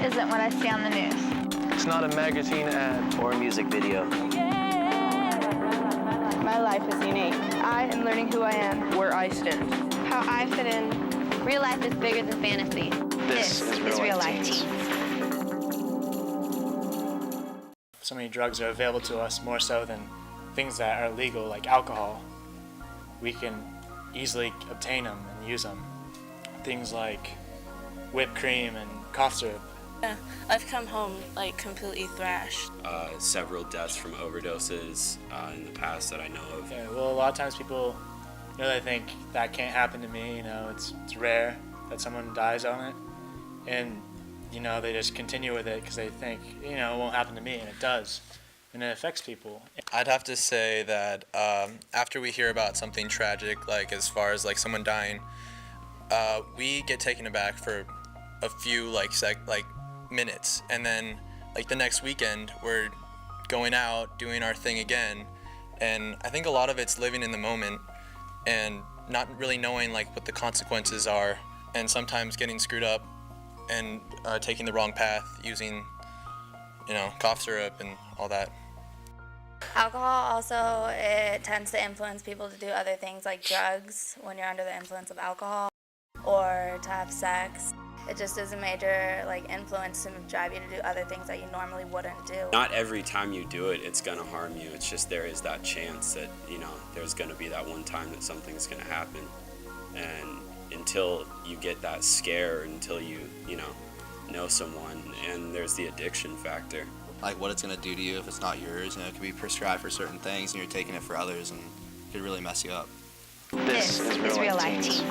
isn't what I see on the news. It's not a magazine ad. Or a music video. My life is unique. I am learning who I am. Where I stand. How I fit in. Real life is bigger than fantasy. This is real life teens. So many drugs are available to us, more so than things that are legal, like alcohol. We can easily obtain them and use them. Things like whipped cream and cough syrup. Yeah, I've come home like completely thrashed. Several deaths from overdoses in the past that I know of. Yeah, well, a lot of times people, they think that can't happen to me. It's rare that someone dies on it, and they just continue with it because they think it won't happen to me, and it does, and it affects people. I'd have to say that after we hear about something tragic, like as far as like someone dying, we get taken aback for a few minutes, and then like the next weekend we're going out doing our thing again, and I think a lot of it's living in the moment and not really knowing like what the consequences are, and sometimes getting screwed up and taking the wrong path using cough syrup and all that. Alcohol also, it tends to influence people to do other things like drugs when you're under the influence of alcohol, or to have sex. It just is a major influence to drive you to do other things that you normally wouldn't do. Not every time you do it, it's gonna harm you. It's just there is that chance that, there's gonna be that one time that something's gonna happen. And until you get that scare, until you know someone, and there's the addiction factor. Like what it's gonna do to you if it's not yours. It can be prescribed for certain things and you're taking it for others, and it could really mess you up. This is real life teens.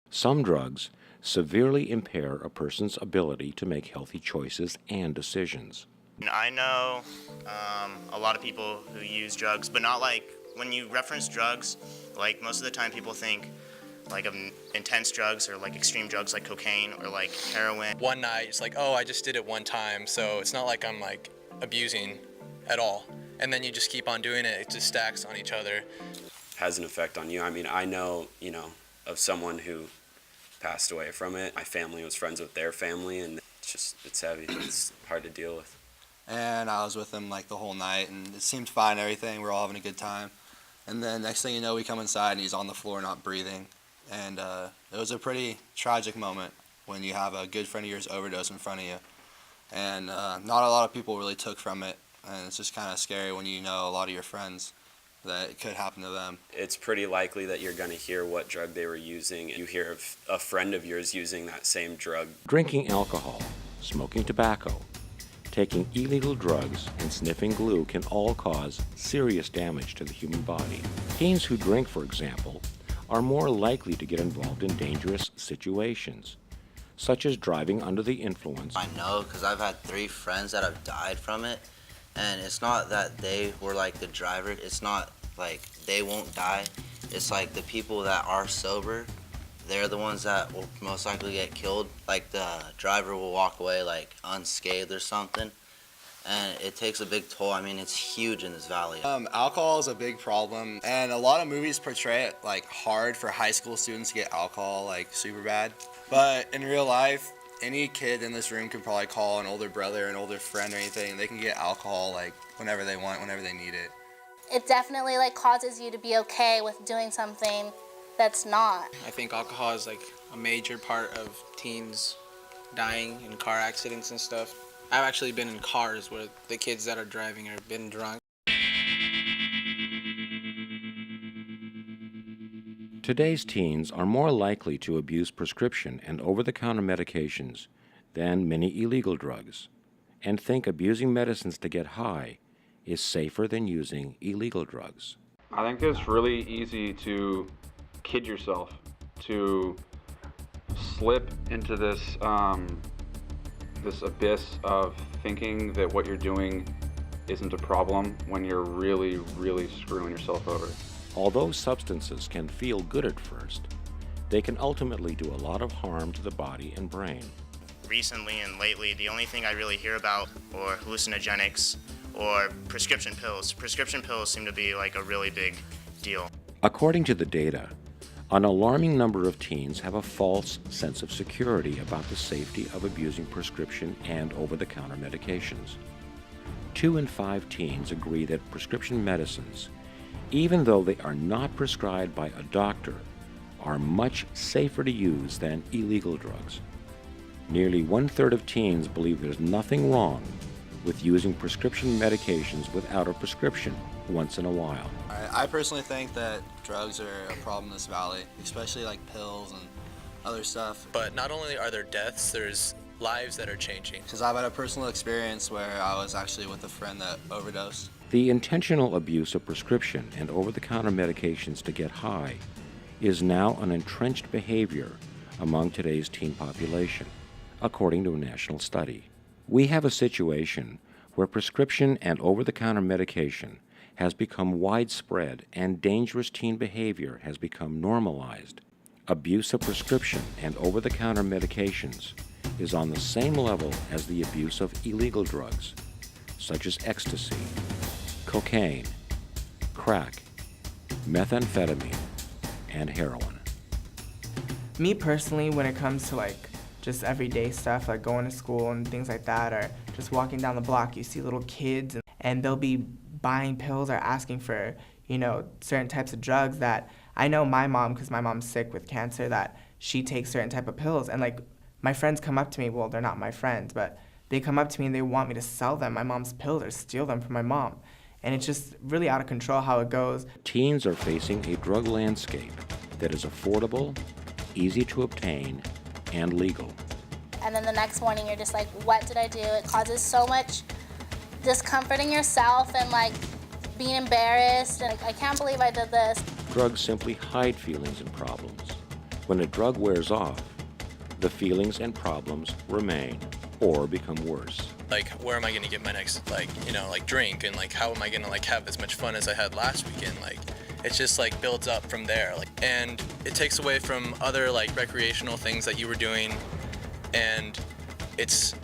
Some drugs severely impair a person's ability to make healthy choices and decisions. I know a lot of people who use drugs, but not when you reference drugs, most of the time people think of intense drugs or extreme drugs like cocaine or heroin. One night, it's I just did it one time, so it's not like I'm abusing at all. And then you just keep on doing it, it just stacks on each other. Has an effect on you. I mean, I know, of someone who passed away from it. My family was friends with their family, and it's heavy. It's hard to deal with. And I was with him the whole night, and it seemed fine, everything. We're all having a good time. And then next thing you know, we come inside and he's on the floor not breathing. And it was a pretty tragic moment when you have a good friend of yours overdose in front of you. And not a lot of people really took from it, and it's just kind of scary when you know a lot of your friends that it could happen to them. It's pretty likely that you're going to hear what drug they were using. You hear of a friend of yours using that same drug. Drinking alcohol, smoking tobacco, taking illegal drugs, and sniffing glue can all cause serious damage to the human body. Teens who drink, for example, are more likely to get involved in dangerous situations, such as driving under the influence. I know, because I've had 3 friends that have died from it, and it's not that they were the driver. It's not they won't die. It's the people that are sober, they're the ones that will most likely get killed. The driver will walk away unscathed or something, and it takes a big toll. I mean, it's huge in this valley. Alcohol is a big problem, and a lot of movies portray it hard for high school students to get alcohol super bad. But in real life, any kid in this room can probably call an older brother, an older friend or anything, and they can get alcohol whenever they want, whenever they need it. It definitely causes you to be okay with doing something that's not. I think alcohol is a major part of teens dying in car accidents and stuff. I've actually been in cars where the kids that are driving have been drunk. Today's teens are more likely to abuse prescription and over-the-counter medications than many illegal drugs, and think abusing medicines to get high is safer than using illegal drugs. I think it's really easy to kid yourself, to slip into this abyss of thinking that what you're doing isn't a problem when you're really, really screwing yourself over. Although substances can feel good at first, they can ultimately do a lot of harm to the body and brain. Recently and lately, the only thing I really hear about are hallucinogenics or prescription pills. Prescription pills seem to be a really big deal. According to the data, an alarming number of teens have a false sense of security about the safety of abusing prescription and over-the-counter medications. 2 in 5 teens agree that prescription medicines, even though they are not prescribed by a doctor, are much safer to use than illegal drugs. Nearly 1/3 of teens believe there's nothing wrong with using prescription medications without a prescription once in a while. I personally think that drugs are a problem in this valley, especially like pills and other stuff. But not only are there deaths, there's lives that are changing. Because I've had a personal experience where I was actually with a friend that overdosed. The intentional abuse of prescription and over-the-counter medications to get high is now an entrenched behavior among today's teen population, according to a national study. We have a situation where prescription and over-the-counter medication has become widespread and dangerous teen behavior has become normalized. Abuse of prescription and over-the-counter medications is on the same level as the abuse of illegal drugs, such as ecstasy, cocaine, crack, methamphetamine, and heroin. Me personally, when it comes to like just everyday stuff like going to school and things like that, or just walking down the block, you see little kids and they'll be buying pills or asking for, certain types of drugs that I know my mom, because my mom's sick with cancer, that she takes certain type of pills. And like my friends come up to me, well, they're not my friends, but they come up to me and they want me to sell them my mom's pills or steal them from my mom. And it's just really out of control how it goes. Teens are facing a drug landscape that is affordable, easy to obtain, and legal. And then the next morning you're just like, what did I do? It causes so much discomfort in yourself and like being embarrassed and like, I can't believe I did this. Drugs simply hide feelings and problems. When a drug wears off, the feelings and problems remain or become worse. Like, where am I gonna get my next, drink? And like, how am I gonna have as much fun as I had last weekend? Like, it's just like builds up from there. And it takes away from other recreational things that you were doing, and it's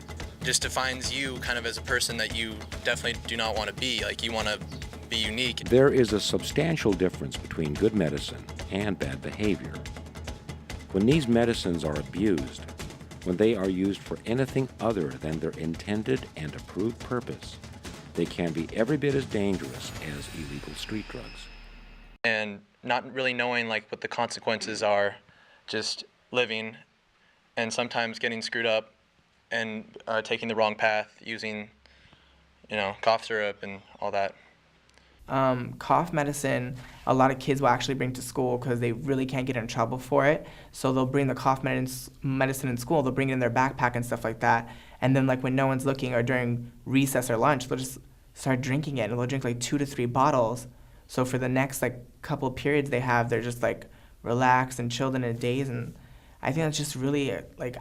just defines you kind of as a person that you definitely do not want to be. Like, you want to be unique. There is a substantial difference between good medicine and bad behavior. When these medicines are abused, when they are used for anything other than their intended and approved purpose, they can be every bit as dangerous as illegal street drugs. And not really knowing what the consequences are, just living and sometimes getting screwed up and taking the wrong path, using, cough syrup and all that. Cough medicine, a lot of kids will actually bring to school because they really can't get in trouble for it. So they'll bring the cough medicine in school, they'll bring it in their backpack and stuff like that. And then when no one's looking or during recess or lunch, they'll just start drinking it, and they'll drink 2 to 3 bottles. So for the next couple of periods they have, they're just relaxed and chilled in a daze. And I think that's just really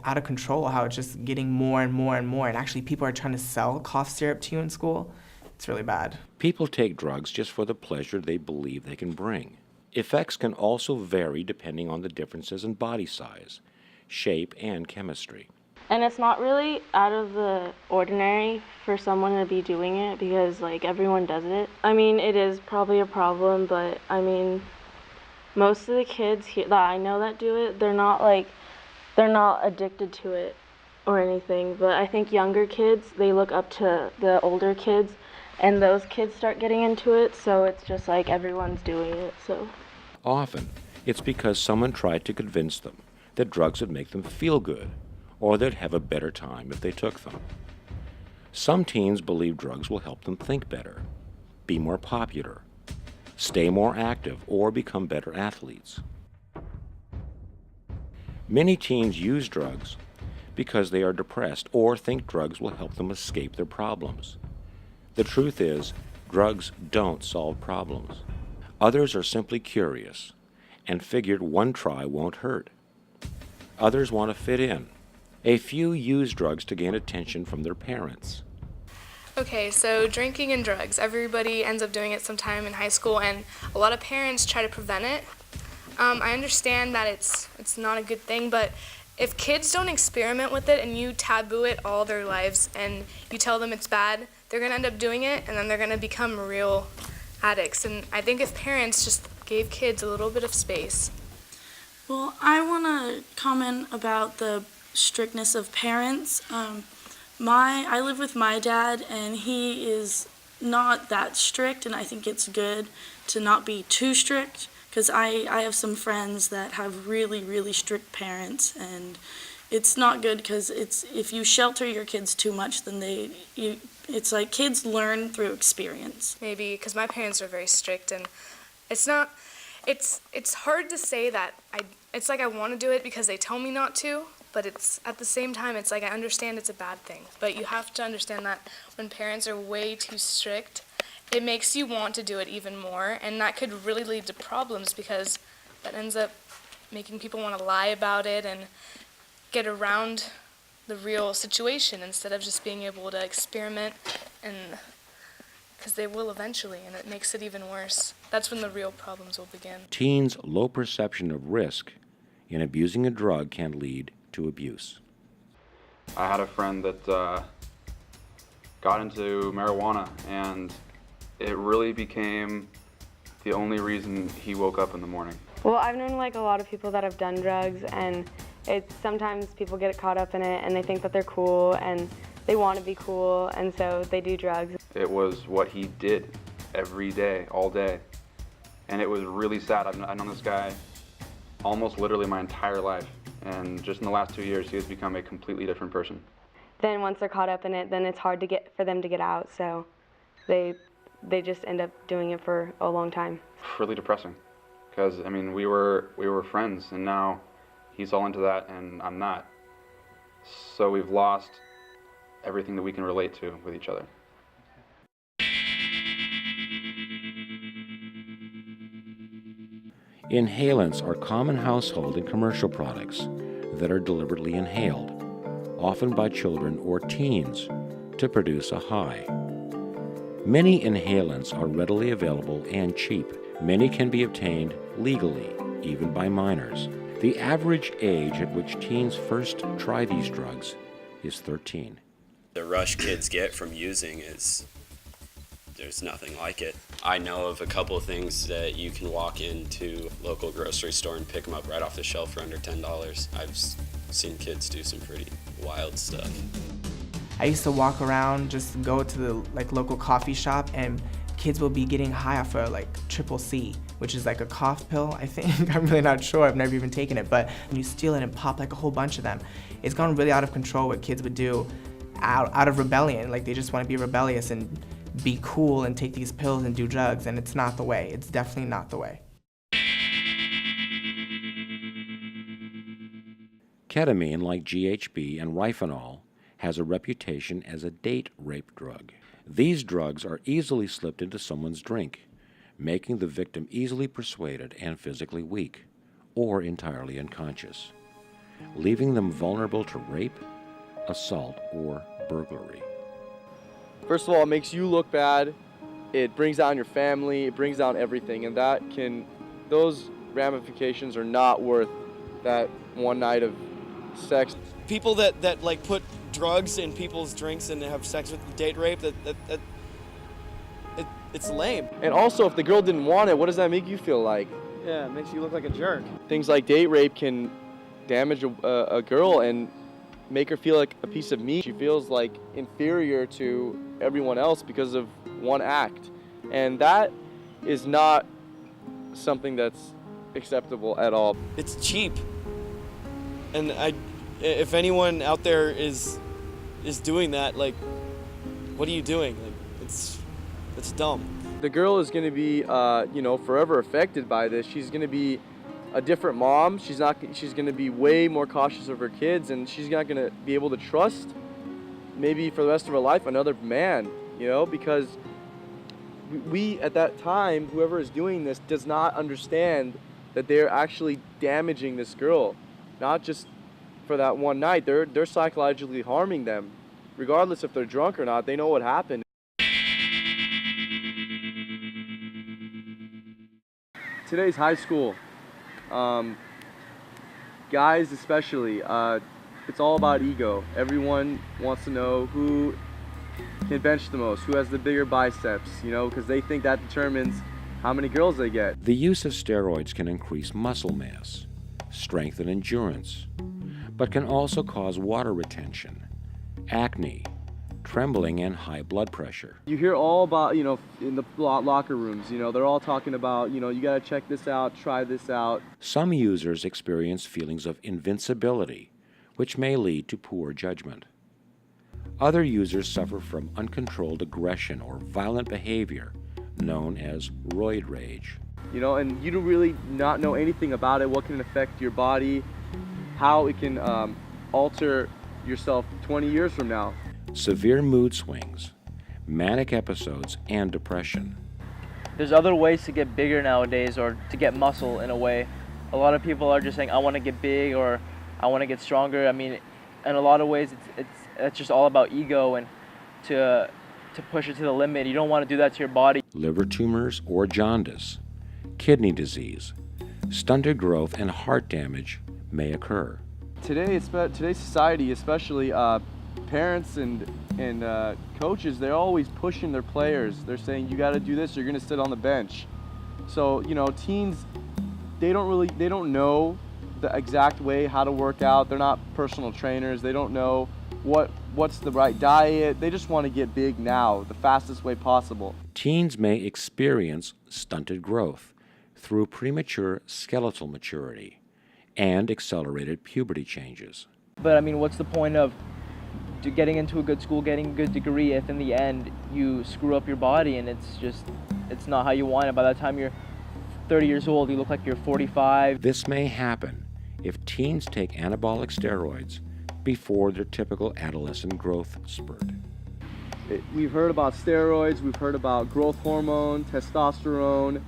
out of control how it's just getting more and more and more. And actually people are trying to sell cough syrup to you in school. It's really bad. People take drugs just for the pleasure they believe they can bring. Effects can also vary depending on the differences in body size, shape, and chemistry. And it's not really out of the ordinary for someone to be doing it because everyone does it. I mean, it is probably a problem, but I mean, most of the kids that I know that do it, they're not addicted to it or anything. But I think younger kids, they look up to the older kids, and those kids start getting into it, so it's just everyone's doing it, so. Often, it's because someone tried to convince them that drugs would make them feel good, or they'd have a better time if they took them. Some teens believe drugs will help them think better, be more popular, stay more active, or become better athletes. Many teens use drugs because they are depressed or think drugs will help them escape their problems. The truth is, drugs don't solve problems. Others are simply curious and figured one try won't hurt. Others want to fit in. A few use drugs to gain attention from their parents. Okay, so drinking and drugs. Everybody ends up doing it sometime in high school, and a lot of parents try to prevent it. I understand that it's not a good thing, but if kids don't experiment with it and you taboo it all their lives and you tell them it's bad, they're going to end up doing it, and then they're going to become real addicts. And I think if parents just gave kids a little bit of space. Well, I want to comment about the strictness of parents. I live with my dad, and he is not that strict, and I think it's good to not be too strict, because I have some friends that have really, really strict parents, and it's not good, because if you shelter your kids too much, then it's like kids learn through experience. Maybe because my parents are very strict, and it's hard to say that it's like I want to do it because they tell me not to, but it's at the same time it's like I understand it's a bad thing. But you have to understand that when parents are way too strict, it makes you want to do it even more, and that could really lead to problems because that ends up making people want to lie about it and get around the real situation instead of just being able to experiment, and because they will eventually, and it makes it even worse. That's when the real problems will begin. Teens' low perception of risk in abusing a drug can lead to abuse. I had a friend that got into marijuana, and it really became the only reason he woke up in the morning. Well, I've known like a lot of people that have done drugs, and it's sometimes people get caught up in it and they think that they're cool and they want to be cool, and so they do drugs. It was what he did every day, all day. And it was really sad. I've known this guy almost literally my entire life. And just in the last 2 years, he has become a completely different person. Then once they're caught up in it, then it's hard for them to get out, so they just end up doing it for a long time. Really depressing, because I mean we were friends, and now he's all into that and I'm not. So we've lost everything that we can relate to with each other. Inhalants are common household and commercial products that are deliberately inhaled, often by children or teens, to produce a high. Many inhalants are readily available and cheap. Many can be obtained legally, even by minors. The average age at which teens first try these drugs is 13. The rush kids get from using there's nothing like it. I know of a couple of things that you can walk into local grocery store and pick them up right off the shelf for under $10. I've seen kids do some pretty wild stuff. I used to walk around, just go to the local coffee shop, and kids will be getting high off of triple C, which is like a cough pill, I think. I'm really not sure, I've never even taken it, but when you steal it and pop a whole bunch of them, it's gone really out of control what kids would do out of rebellion. They just want to be rebellious and be cool and take these pills and do drugs, and it's not the way. It's definitely not the way. Ketamine, like GHB and Rifonol, has a reputation as a date rape drug. These drugs are easily slipped into someone's drink, making the victim easily persuaded and physically weak, or entirely unconscious, leaving them vulnerable to rape, assault, or burglary. First of all, it makes you look bad, it brings down your family, it brings down everything, and those ramifications are not worth that one night of sex. People that put drugs in people's drinks and have sex with date rape, it's lame. And also, if the girl didn't want it, what does that make you feel like? Yeah, it makes you look like a jerk. Things like date rape can damage a girl and make her feel like a piece of meat. She feels like inferior to everyone else because of one act. And that is not something that's acceptable at all. It's cheap. And if anyone out there is doing that, what are you doing? It's dumb. The girl is going to be, forever affected by this. She's going to be a different mom. She's going to be way more cautious of her kids, and she's not going to be able to trust, maybe for the rest of her life, another man, because we at that time, whoever is doing this does not understand that they're actually damaging this girl, not just for that one night. They're psychologically harming them, regardless if they're drunk or not. They know what happened. Today's high school, guys especially, it's all about ego. Everyone wants to know who can bench the most, who has the bigger biceps, because they think that determines how many girls they get. The use of steroids can increase muscle mass, strength and endurance, but can also cause water retention, acne, trembling, and high blood pressure. You hear all about, in the locker rooms, they're all talking about, you gotta check this out, try this out. Some users experience feelings of invincibility, which may lead to poor judgment. Other users suffer from uncontrolled aggression or violent behavior, known as roid rage. And you don't really not know anything about it, what can affect your body, how it can alter yourself 20 years from now. Severe mood swings, manic episodes, and depression. There's other ways to get bigger nowadays, or to get muscle in a way. A lot of people are just saying, I want to get big, or I want to get stronger. I mean, in a lot of ways, it's just all about ego and to push it to the limit. You don't want to do that to your body. Liver tumors or jaundice, kidney disease, stunted growth, and heart damage may occur. Today's society, especially parents and coaches, they're always pushing their players. They're saying, you got to do this, you're going to sit on the bench. So, teens, they don't know the exact way how to work out. They're not personal trainers. They don't know what's the right diet. They just want to get big now, the fastest way possible. Teens may experience stunted growth through premature skeletal maturity and accelerated puberty changes. But I mean, what's the point of getting into a good school, getting a good degree, if in the end you screw up your body and it's not how you want it? By the time you're 30 years old, you look like you're 45. This may happen if teens take anabolic steroids before their typical adolescent growth spurt. We've heard about steroids, we've heard about growth hormone, testosterone,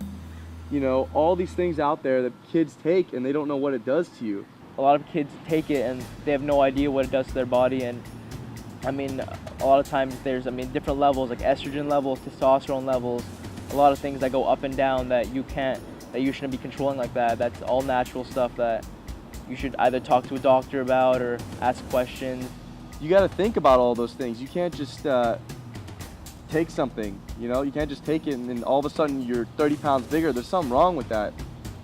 all these things out there that kids take and they don't know what it does to you. A lot of kids take it and they have no idea what it does to their body. And I mean, a lot of times there's, different levels, like estrogen levels, testosterone levels, a lot of things that go up and down that you shouldn't be controlling like that. That's all natural stuff that you should either talk to a doctor about or ask questions. You got to think about all those things. You can't just take something, you can't just take it and then all of a sudden you're 30 pounds bigger. There's something wrong with that,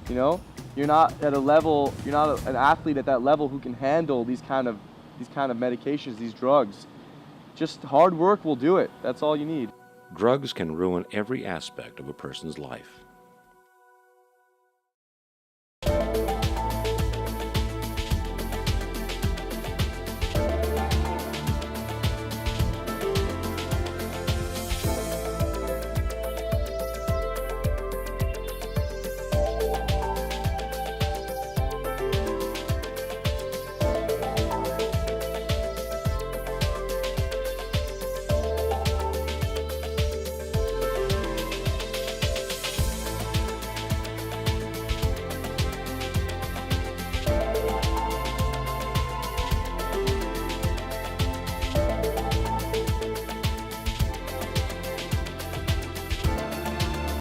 You're not at a level, you're not an athlete at that level who can handle these kind of medications, these drugs. Just hard work will do it. That's all you need. Drugs can ruin every aspect of a person's life.